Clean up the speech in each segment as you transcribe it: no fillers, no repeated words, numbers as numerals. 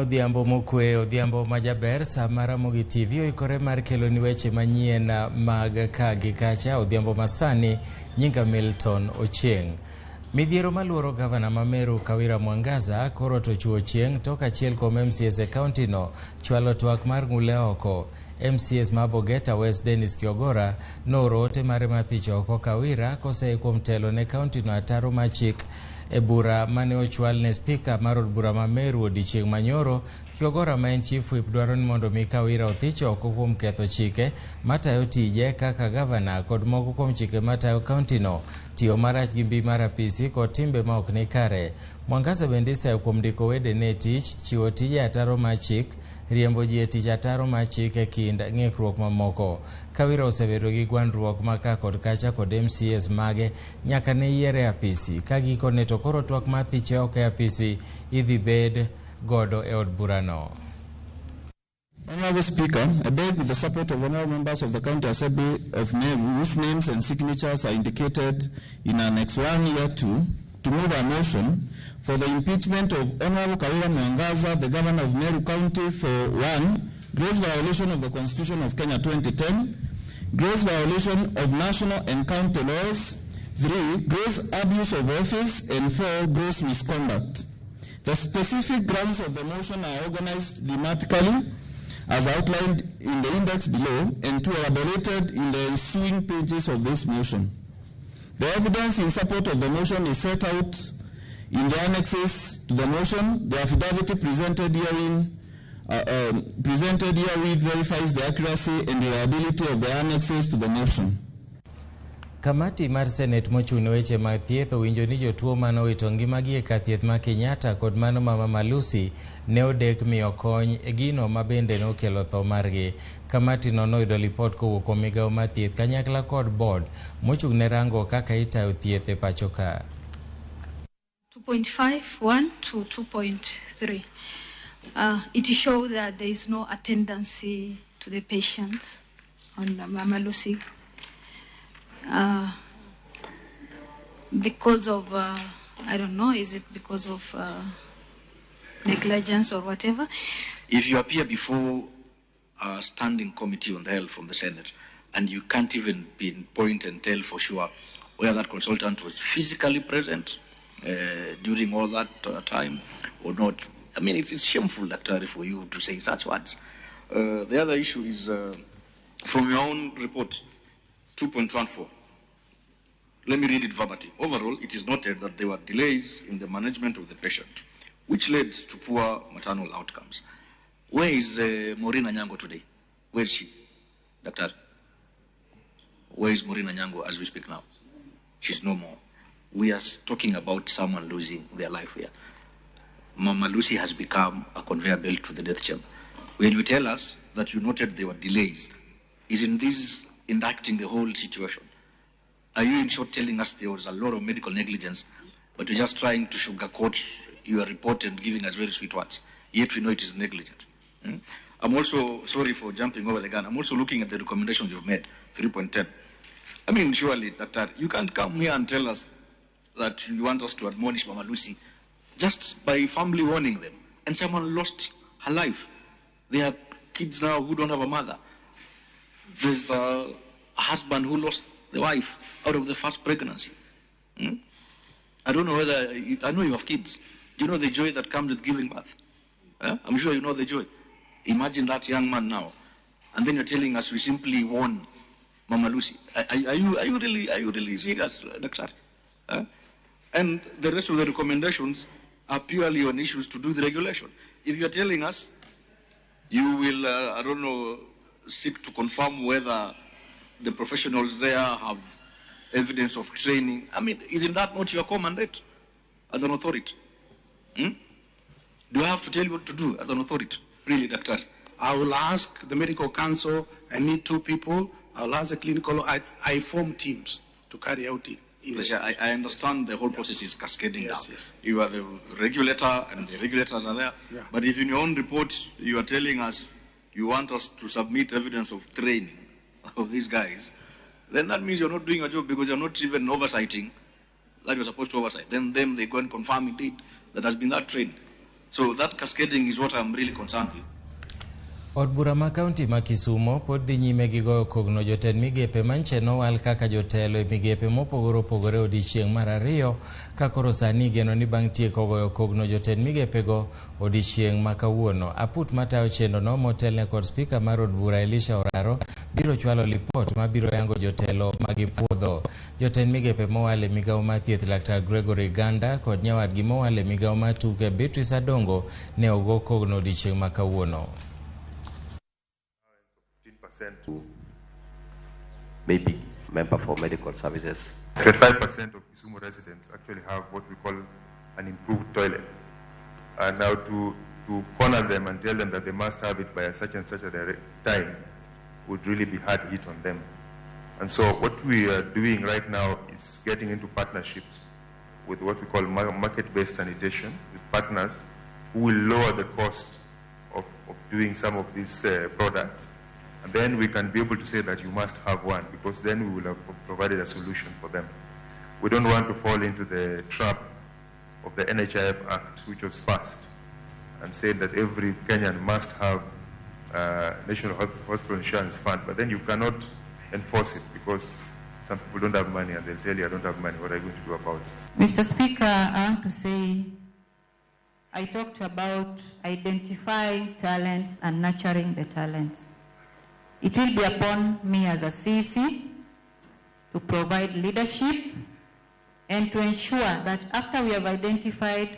Odhiambo mokwe, odhiambo majaber, sama RAMOGI TV oikore mar kelo ni weche manyien mag ka gi kacha. Odhiambo masani, nyinga Milton Ochieng. Midhiero maluoro gavana ma Meru Kawira Mwangaza koro to chuo chieng' tok achiel kuom MCS e kaunti no chwalo twak mar ng'ule oko. MCS ma Bogeta West Dennis Kiogora nooro ote mare mathich oko Kawira kose kuom telo ne kaunti no ataro machik e bura mane ochwal ne spika mar od bura ma Meru odiochieng' manyoro. Kiogora ma en chief whip dwaro ni mondo mi Kawira othich oko kuom ketho chike matayo tije kaka gavana kod moko kuom chike matayo kaunti no, tiyo marach gi mbi mar apisi kod timbe ma ok ni kare. Mwangaza bende isayo kuom ndiko wede ne tich, chiwo tije ataro machik, riembo ji e tich ataro machik e kind ng'ikruok mamoko. Kawira osebedo gi gwandruok maka kod kacha kod MCS mage nyaka ne yiere apisi. Kagiko ne to koro twak mathiche oko e apisi idhi bed godo e od burano. Honorable Speaker, I beg with the support of honorable members of the County Assembly of Meru, whose names and signatures are indicated in Annex 1 Year 2, to move a motion for the impeachment of Honorable Kawira Mwangaza, the Governor of Meru County, for 1. Gross violation of the Constitution of Kenya 2010, gross violation of national and county laws, 3. Gross abuse of office, and 4. Gross misconduct. The specific grounds of the motion are organized thematically as outlined in the index below and to elaborated in the ensuing pages of this motion. The evidence in support of the motion is set out in the annexes to the motion. The affidavit presented herewith verifies the accuracy and reliability of the annexes to the motion. Kamati mar Senate mochung' weche mag thieth owinjo ni jotuo manowito ngimagi e kar thieth ma Kenyatta kod mano Mama Malusi ne odek miyo kony e gino ma bende nokelo tho margi. Kamati no noyudo lipot kowuok kuom migawo mar thieth kanyakla kod board mochung' ne rango kaka itayo thieth e pacho ka. 2.51 to 2.3. It shows that there is no attendance to the patient on Mama Lucy. Because of, I don't know, is it because of negligence or whatever? If you appear before a standing committee on the health from the Senate and you can't even pinpoint and tell for sure whether that consultant was physically present during all that time or not, I mean, it's shameful, Dr. for you to say such words. The other issue is from your own report, 2.14. Let me read it verbatim. Overall, it is noted that there were delays in the management of the patient, which led to poor maternal outcomes. Where is Maureen Anyango today? Where is she, Doctor? Where is Maureen Anyango as we speak now? She's no more. We are talking about someone losing their life here. Mama Lucy has become a conveyor belt to the death chamber. When you tell us that you noted there were delays, isn't this inducting the whole situation? Are you in short telling us there was a lot of medical negligence, but you're just trying to sugarcoat your report and giving us very sweet words, yet we know it is negligent? I'm also, sorry for jumping over the gun, I'm also looking at the recommendations you've made, 3.10. I mean, surely, Doctor, you can't come here and tell us that you want us to admonish Mama Lucy just by family warning them, and someone lost her life. There are kids now who don't have a mother. There's a husband who lost the wife out of the first pregnancy. I don't know whether, I know you have kids. Do you know the joy that comes with giving birth? I'm sure you know the joy. Imagine that young man now, and then you're telling us we simply warn Mama Lucy. Are you really serious, Doctor? And the rest of the recommendations are purely on issues to do with regulation. If you're telling us you will, I don't know, seek to confirm whether the professionals there have evidence of training, I mean, isn't that not your mandate as an authority? Do I have to tell you what to do as an authority? Really, Doctor? I will ask the medical council. I need 2 people. I will ask the clinical. I form teams to carry out it. I understand the whole process is cascading now. Yes. You are the regulator and the regulators are there. Yeah. But if in your own report you are telling us you want us to submit evidence of training of these guys, then that means you're not doing your job because you're not even oversighting that you're supposed to oversight. Then they go and confirm indeed that has been that trained. So that cascading is what I'm really concerned with. Od bura ma kaunti ma Kisumo pod dhi nyime gi goyo kogno jotend migepe manche nowal kaka jotelo e migepe mopogore opogore odiechieng' mar ariyo ka koro sani geno ni bang' tieko goyo kogno jotend migepego odiechieng' ma kawuono. Aput matayo chenrono motelne kod spika mar od bura Elisha Oraro biro chwalo lipot ma biro yango jotelo magipuodho. Jotend migepe mowal e migawo mar thieth Dr. Gregory Ganda kod nyawadgi mowal e migawo mar tuke Beatrice Adongo ne ogo kogno odiechieng' ma kawuono. To maybe member for medical services. 35% of Kisumu residents actually have what we call an improved toilet. And now to corner them and tell them that they must have it by such and such a time would really be hard hit on them. And so what we are doing right now is getting into partnerships with what we call market-based sanitation, with partners who will lower the cost of doing some of these products. And then we can be able to say that you must have one, because then we will have provided a solution for them. We don't want to fall into the trap of the NHIF Act, which was passed, and say that every Kenyan must have National Hospital Insurance Fund, but then you cannot enforce it because some people don't have money and they'll tell you, I don't have money, what are you going to do about it? Mr. Speaker, I want to say, I talked about identify talents and nurturing the talents. It will be upon me as a CC to provide leadership and to ensure that after we have identified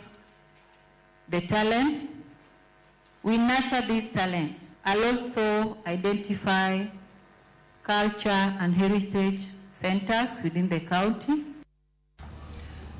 the talents, we nurture these talents. I'll also identify culture and heritage centers within the county.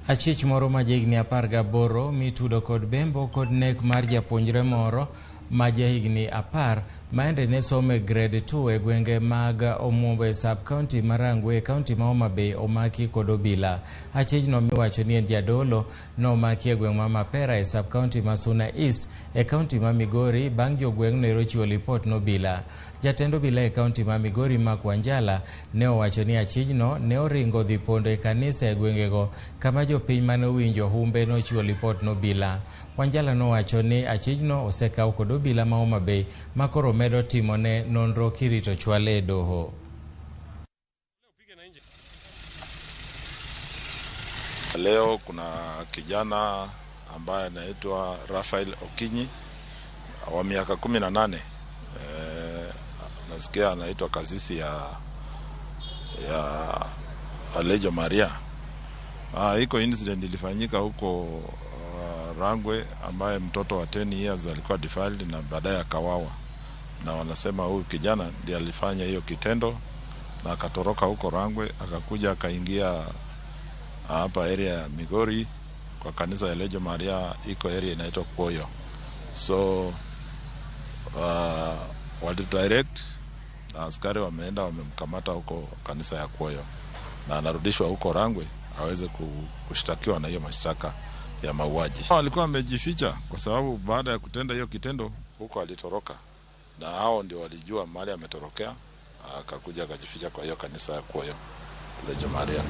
Achich moro ma jahigni 18 mitudo kod bembo kod nek mar japuonjre moro ma jahigni 10 maende ne some grade 2 e gwenge mag Omwombo e sub-county marangwe e county ma Homa Bay omaki kod obila. Achijno miwacho ni en jadolo no omaki e gweng' ma Mapera e sub-county ma Suna East e county ma Migori bang' jogweng' no chiwo lipot nobila. Jatend obila e county ma Migori Mark Wanjala ne owacho ni achijno ne oringo dhi pondo e kanisa e gwengego kama jopiny mane owinjo humbe nochiwo lipot nobila. Wanjala nowacho ni achijno osekaw kod obila ma Homa Bay ma koro medo timone nonro kirito chwale e doho. Leo kuna kijana ambaye anaitwa Rafael Okinyi wa miaka 18. Nasikia anaitwa kasisi ya Alejo Maria. Iko incident ilifanyika huko Rangwe ambaye mtoto wa 10 years alikuwa defiled na baadaye akawawa. Na wanasema huyu kijana ndiye alifanya hiyo kitendo na akatoroka huko Rangwe akakuja akaingia hapa area ya Migori kwa kanisa ya Alejo Maria, iko area inaitwa Koyo. So walidirect na askari wameenda wamemkamata huko kanisa ya Koyo na anarudishwa huko Rangwe aweze kushtakiwa na hiyo mashtaka ya mauaji. Walikuwa wamejificha kwa sababu baada ya kutenda hiyo kitendo huko alitoroka, na hao ndio walijua mahali ametorokea, akakuja akajificha kwa hiyo kanisa ya Koyo Alejo Maria.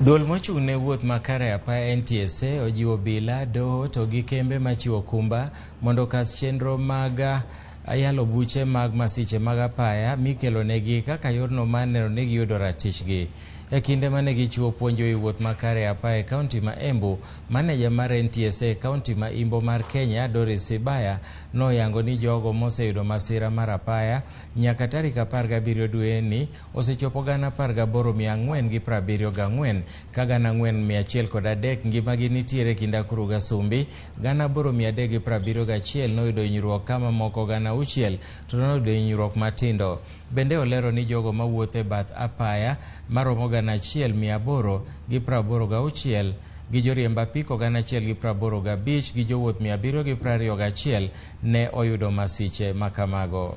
Duol mochung' ne wuoth makare apaya NTSA ojiwo bila doho to gi kembe machiwo kumba mondo kas chenro mag ayalo buche mag masiche mag apaya mikelo negi kaka yorno maneno ni giyudo ratichgi. E kinde mane gichiwo puonjo e wuoth makare apaya e kaunti ma Embu, maneja mar NTSA kaunti ma Imbo mar Kenya Doris Sibaya noyango ni jogo moseyudo masira mar apaya nyaka tarik 17 dwe ni osechopo 18,474 ka 4,103 ngimagi nitiere kinda Nakuru ga Sumbi, 8,371 noyudo hinyruok kama moko 6,000 to noyudo hinyruok matindo. Bende olero ni jogo mawuothe bath apaya maromo 1,886 gi joriemb apiko 1,085 gi jowuoth 721 ne oyudo masiche makamago.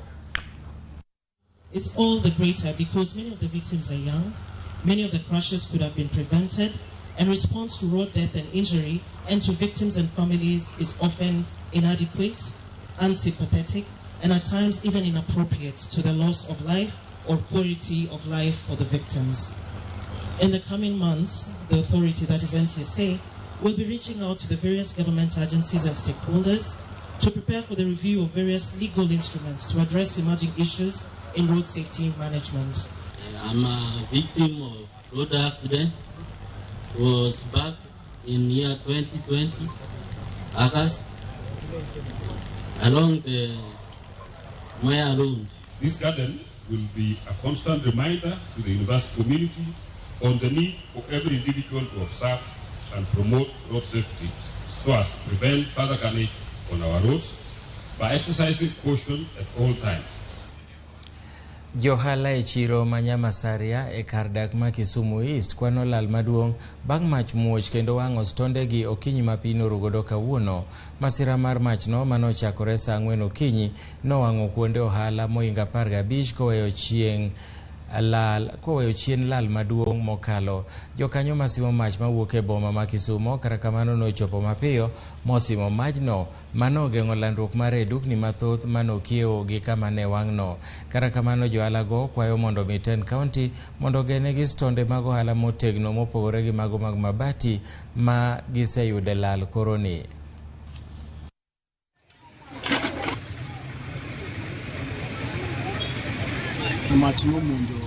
It's all the greater because many of the victims are young, many of the crashes could have been prevented, and response to road death and injury and to victims and families is often inadequate, unsympathetic, and at times even inappropriate to the loss of life or quality of life for the victims. In the coming months, the authority, that is NTSA, will be reaching out to the various government agencies and stakeholders to prepare for the review of various legal instruments to address emerging issues in road safety management. I'm a victim of road accident. It was back in year 2020, August, along the Maya Road. This garden will be a constant reminder to the university community on the need for every individual to observe and promote road safety so as to prevent further carnage on our roads by exercising caution at all times. Johala e chiro Manyamasaria e kar dak ma Kisumu East kwano lal maduong' bang' mach muoch kendo wang'o stondegi okinyi ma piny norugodo kawuono. Masira mar machno manochakore saa 4 okinyi nowang'o kuonde ohala moinga 15 koweyo chien lal maduong' mokalo. Jokanyo masimo mach mawuok e boma ma Kisumo kata kamano nochopo mapiyo mosimo majno manogeng'o landruok mar dukni mathoth manokiewo gi kama ne wang'no. Kata kamano joalago kwayo mondo Miten County mondo genegi stonde mag ohala motegno mopogore gi mago mag mabati ma giseyude lal koroni. Mach nomonjo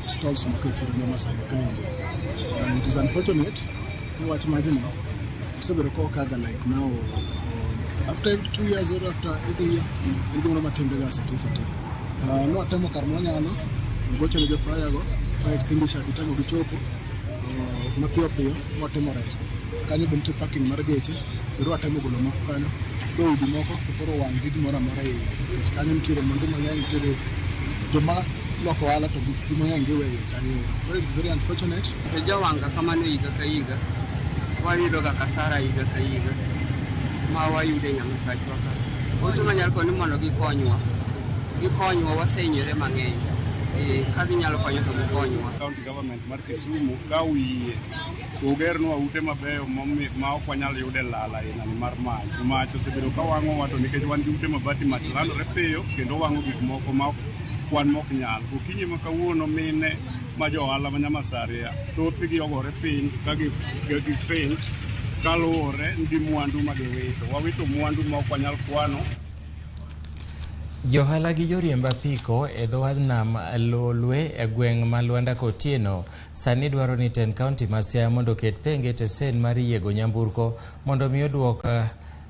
stalls mokechiro Nyamasaria kaendi. It is unfortunate. Watch majno. Several kaga like now after 2 years or after every year, we're going to attend the gas at least. No atemo karmonyano. Gocho le fire go. Fire extinguisher bitamo bichopo. Mapio pio. No atemo rise. Kanyo bento parking margeche. Zero atemo golo moko kanyo. Go udi moko. Koro wang didi mora mora e. Kanyo mtire mondo mang'eny mtire joma loko ala to bimang'eny giweyo kanyo. But it's very unfortunate. Jawanga kamano higa ka higa. Wayudo ga kasara higa ka higa. Ma wayude Nyamasachwa ka. Ocho manyal koni mondo gikonywa. Gikonywa wasenyore mang'eny. Ka ginyalo konyo to gikonywa. County government mar Kisumu ka uyie ogernwa ute mabeyo ma ok wanyal yude lala e nani mar mach. Mach osebedo ka wang'o wato nikech wan gi ute mabati mach landore piyo kendo wang'o gik moko ma kwan mok nyal. Okinyi ma kawuono mine ma jo ohala ma Nyamasaria thothgi ogore piny ka gi faint kaluwore gi mwandu ma giwito. Wawito mwandu ma ok wanyal kwano. Johala gi joriemb apiko e dho wadh nam Lolwe e gweng' ma Lwanda Kotieno sani dwaro ni Ten County ma Siaya mondo ket thenge tesen mar yiego nyamburko mondo mi oduok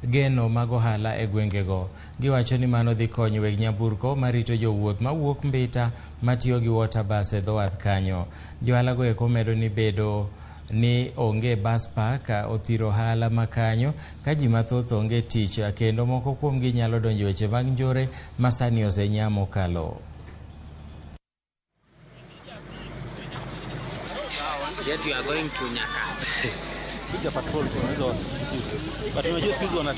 geno mag ohala e gwengego. Giwacho ni mano dhi konyo weg nyamburko marito jowuoth mawuok Mbita matiyo gi water bus e dho wadh kanyo. Johala go eko medo ni bedo ni onge bus park othiro ohala makanyo ka ji mathoth onge tich kendo moko kuomgi nyalo donjo weche mag njore masani osenyamo kalo. Yet we are going to Nyakat. Kuja patrol but unajua siku hizo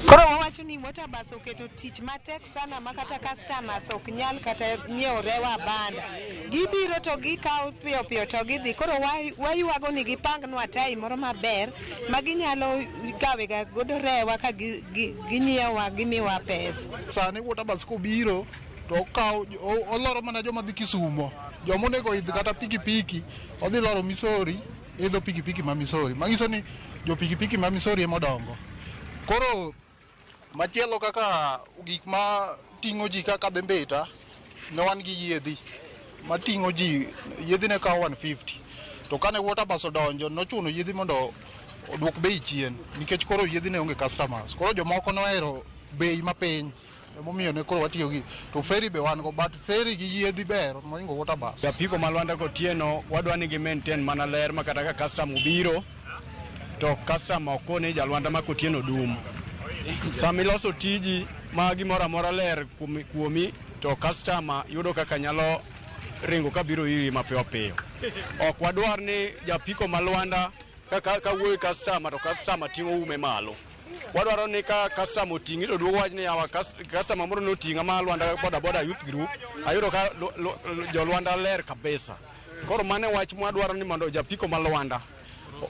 Koro wawacho ni water bus oketo tich matek sana makata customers ok nyal kata nyiewo rewa banda. Gibiro to gikawo piyo piyo to gidhi. Koro wayuago ni gipangnwa time moro maber ma ginyalo kawe ga godo rewa ka ginyiewa gimiwa pesa. Sani water bus kobiro to kawo oloro mana joma dhi Kisumo. Joma onego idh kata pikipiki odhi loro Misori idho pikipiki ma Misori. Manyiso ni jo pikipiki ma Misori ema odongo. Koro machielo kaka gik ma ting'o ji kaka dhi Mbita ne wan gi yiedhi ma ting'o ji, yiedhi ne kawo 150 to kane water bus odonjo nochuno yiedhi mondo oduok bei chien nikech koro yiedhi ne onge customers. Koro jomoko nohero bei mapiny emomiyo ne koro watiyo gi to ferry be wan go but ferry gi yiedhi ber moingo water bus. Apiko ma Lwanda Kotieno wadwa ni gi maintain mana ler ma kata ka customer ubiro to customer okone jalwanda ma Kotieno dum. Sama iloso tiji ma gimoro amora ler kuomi to customer yudo kaka nyalo ringo kabiro iri mapiyo piyo. Ok wadwar ni japiko ma Lwanda ka wuoyi customer to customer ting'o ume malo. Wadwaro ni ka customer oting'i to duogo wach ni yawa customer moro noting'a ma Lwanda boda youth group ayudo ka jo Lwanda ler kabisa. Koro mane wach mwadwaro ni mondo japiko ma Lwanda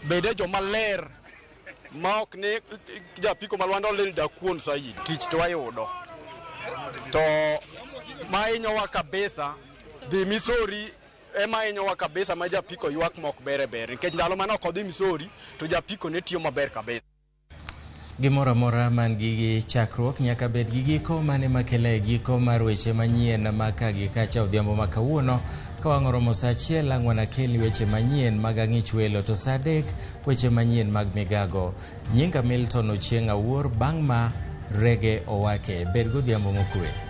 bede joma ler ma ok ne japiko malwando lil dakuon sayi tich to wayudo to ma inyowa kabisa dhi Misori ema inyowa kabisa ma japiko ywak mok ber nikech ndalo mane ok odhi Misori to japiko ne tiyo maber kabisa. Gimoro amora man gi chakruok nyaka bed gi giko mane makele giko mar weche manyien maka gi kacha odhiambo ma kawuono ka wang'o romo saa 1 ang'wana keli weche manyien mag ang'ich welo to saa 3 weche manyien mag migago. Nyinga Milton Ochieng' awuor bang' ma Rege Owake. Bed godhiambo mokwe.